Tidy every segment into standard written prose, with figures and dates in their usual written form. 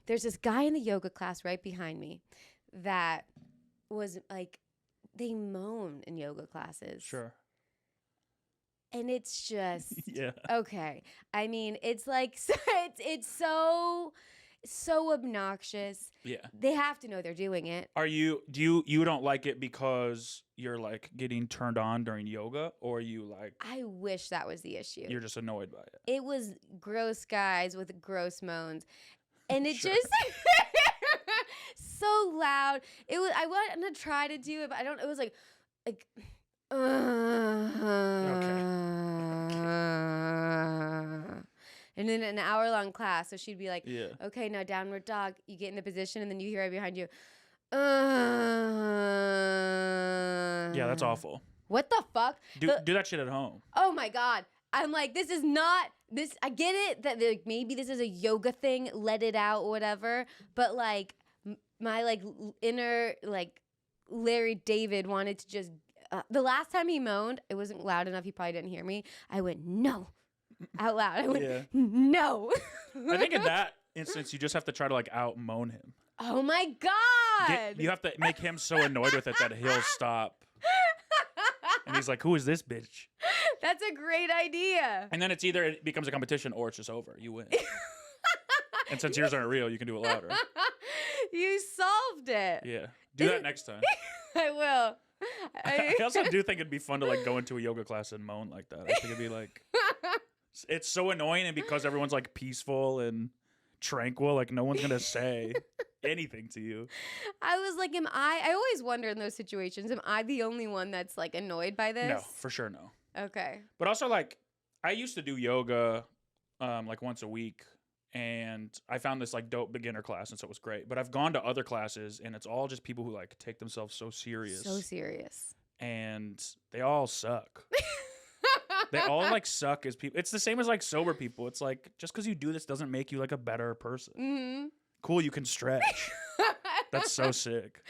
there's this guy in the yoga class right behind me that was like, they moan in yoga classes. Sure. And it's just yeah. Okay. I mean, it's like it's so obnoxious. Yeah. They have to know they're doing it. You don't like it because you're like getting turned on during yoga, or you like I wish that was the issue. You're just annoyed by it. It was gross guys with gross moans. And it Sure. just so loud. It was I wanted to try to do it, but I don't it was like Okay. And then an hour-long class, so she'd be like, Yeah. okay, now downward dog. You get in a position, and then you hear right behind you, Yeah, that's awful. What the fuck? Do that shit at home. Oh, my God. I'm like, this is not, this, I get it that like, maybe this is a yoga thing, let it out or whatever, but like, my like inner, like, Larry David wanted to just, the last time he moaned, it wasn't loud enough, he probably didn't hear me. I went, no. Out loud. I went, no. I think in that instance, you just have to try to like out moan him. Oh my God. You have to make him so annoyed with it that he'll stop. And he's like, who is this bitch? That's a great idea. And then it's either it becomes a competition or it's just over. You win. And since yours aren't real, you can do it louder. You solved it. Yeah. Do that next time. I will. I also do think it'd be fun to like go into a yoga class and moan like that. I think it'd be like, it's so annoying, and because everyone's like peaceful and tranquil, like no one's gonna say anything to you. I was like, I always wonder in those situations, am I the only one that's like annoyed by this? No, for sure no. Okay. But also like, I used to do yoga like once a week, and I found this like dope beginner class, and so it was great. But I've gone to other classes, and it's all just people who like take themselves so serious. So serious. And they all suck. They all like suck as people. It's the same as like sober people. It's like, just because you do this doesn't make you like a better person. Mm-hmm. Cool, you can stretch. That's so sick.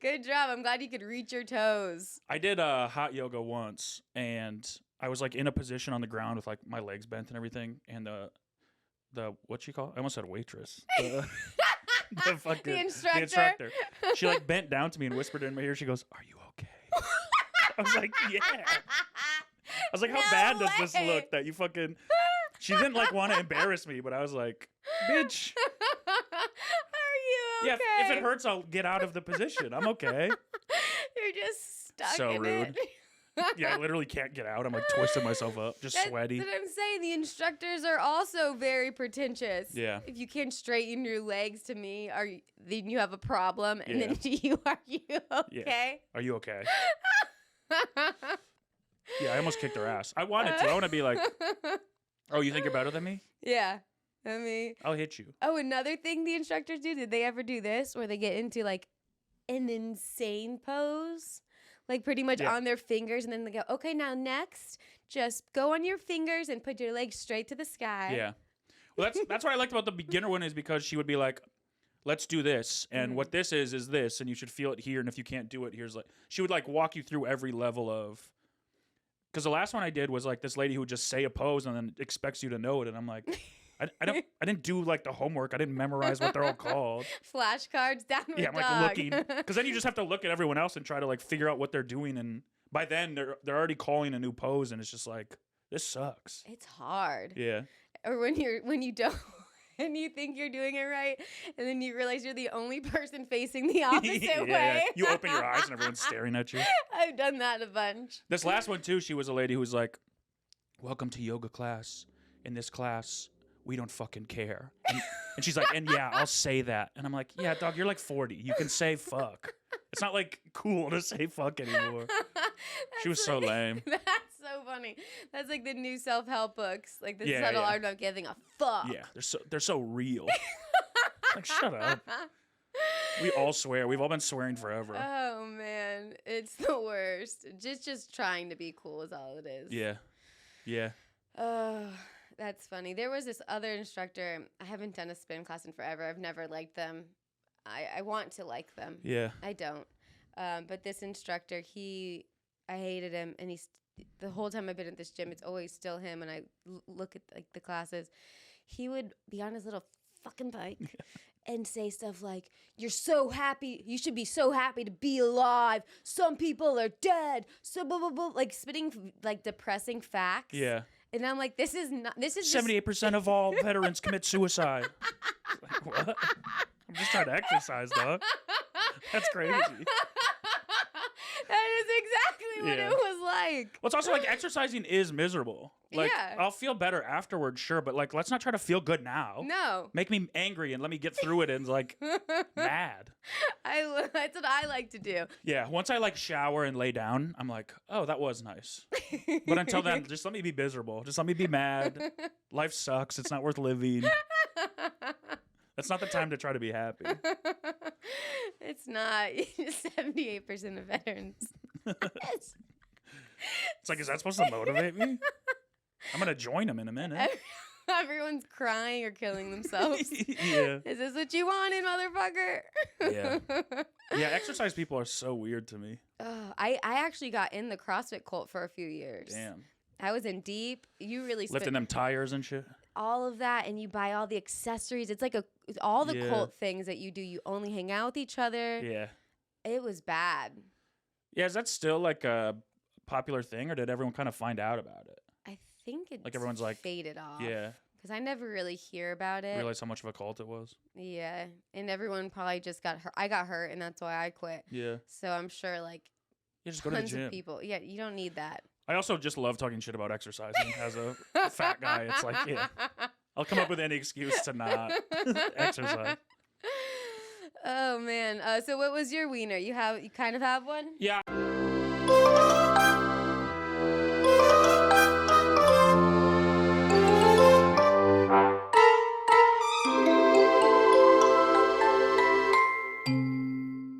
Good job. I'm glad you could reach your toes. I did hot yoga once, and I was like in a position on the ground with like my legs bent and everything, and the what she call? I almost said waitress. The instructor. She like bent down to me and whispered in my ear. She goes, "Are you okay?" I was like, "Yeah." I was like, "How bad does this look that you fucking?" She didn't like want to embarrass me, but I was like, "Bitch." Are you okay? Yeah, if it hurts, I'll get out of the position. I'm okay. You're just stuck So in rude. it. Yeah, I literally can't get out. I'm like twisting myself up, just sweaty. That's what I'm saying. The instructors are also very pretentious. Yeah. If you can't straighten your legs to me, then you have a problem. And Yeah. then are you okay? Yeah. Are you okay? Yeah, I almost kicked her ass. I wanted to. I want to be like, oh, you think you're better than me? Yeah. I mean. I'll hit you. Oh, another thing the instructors do, did they ever do this? Where they get into like an insane pose? Like pretty much on their fingers, and then they go, okay, now next, just go on your fingers and put your legs straight to the sky. Yeah. Well, that's what I liked about the beginner one, is because she would be like, let's do this, and what this is this, and you should feel it here, and if you can't do it, here's like, she would like walk you through every level of, because the last one I did was like this lady who would just say a pose and then expects you to know it, and I'm like, I didn't do like the homework. I didn't memorize what they're all called. Flashcards, downward Yeah, I'm like looking, because then you just have to look at everyone else and try to like figure out what they're doing, and by then they're already calling a new pose, and it's just like, this sucks. It's hard. Yeah. Or when you don't and you think you're doing it right, and then you realize you're the only person facing the opposite way. Yeah. You open your eyes and everyone's staring at you. I've done that a bunch. This last one too, she was a lady who was like, welcome to yoga class. In this class, we don't fucking care. And she's like, and yeah, I'll say that. And I'm like, yeah, dog, you're like 40. You can say fuck. It's not like cool to say fuck anymore. She was so lame. That's so funny. That's like the new self-help books. Like the Yeah, subtle yeah. art of giving a fuck. Yeah, they're so real. Like, shut up. We all swear. We've all been swearing forever. Oh, man. It's the worst. Just trying to be cool is all it is. Yeah. Yeah. Oh, that's funny. There was this other instructor. I haven't done a spin class in forever. I've never liked them. I want to like them. Yeah. I don't. But this instructor, I hated him. And the whole time I've been at this gym, it's always still him. And I look at like the classes. He would be on his little fucking bike. and say stuff like, you're so happy, you should be so happy to be alive. Some people are dead. So blah, blah, blah. Like spitting like depressing facts. Yeah. And I'm like, this is 78% of all veterans commit suicide. Like, what? I'm just trying to exercise, dog. That's crazy. That is exactly what it was like. Well, it's also like exercising is miserable. Like, I'll feel better afterwards, sure, but like, let's not try to feel good now. No. Make me angry and let me get through it and like mad. That's what I like to do. Yeah, once I like shower and lay down, I'm like, oh, that was nice. But until then, just let me be miserable. Just let me be mad. Life sucks. It's not worth living. That's not the time to try to be happy. It's not. 78% of veterans. It's like, is that supposed to motivate me? I'm going to join them in a minute. Everyone's crying or killing themselves. Yeah. Is this what you wanted, motherfucker? Yeah. Yeah, exercise people are so weird to me. I actually got in the CrossFit cult for a few years. Damn. I was in deep. You really lifting them tires and shit. All of that, and you buy all the accessories. It's like all the cult things that you do. You only hang out with each other. Yeah. It was bad. Yeah, is that still like a popular thing, or did everyone kind of find out about it? I think it's like everyone's like faded off. Yeah. Because I never really hear about it. Realize how much of a cult it was. Yeah, and everyone probably just got hurt. I got hurt, and that's why I quit. Yeah. So I'm sure like just go to the gym. Of people. Yeah, you don't need that. I also just love talking shit about exercising. As a fat guy, it's like, yeah, I'll come up with any excuse to not exercise. Oh man. So what was your wiener? You kind of have one? Yeah.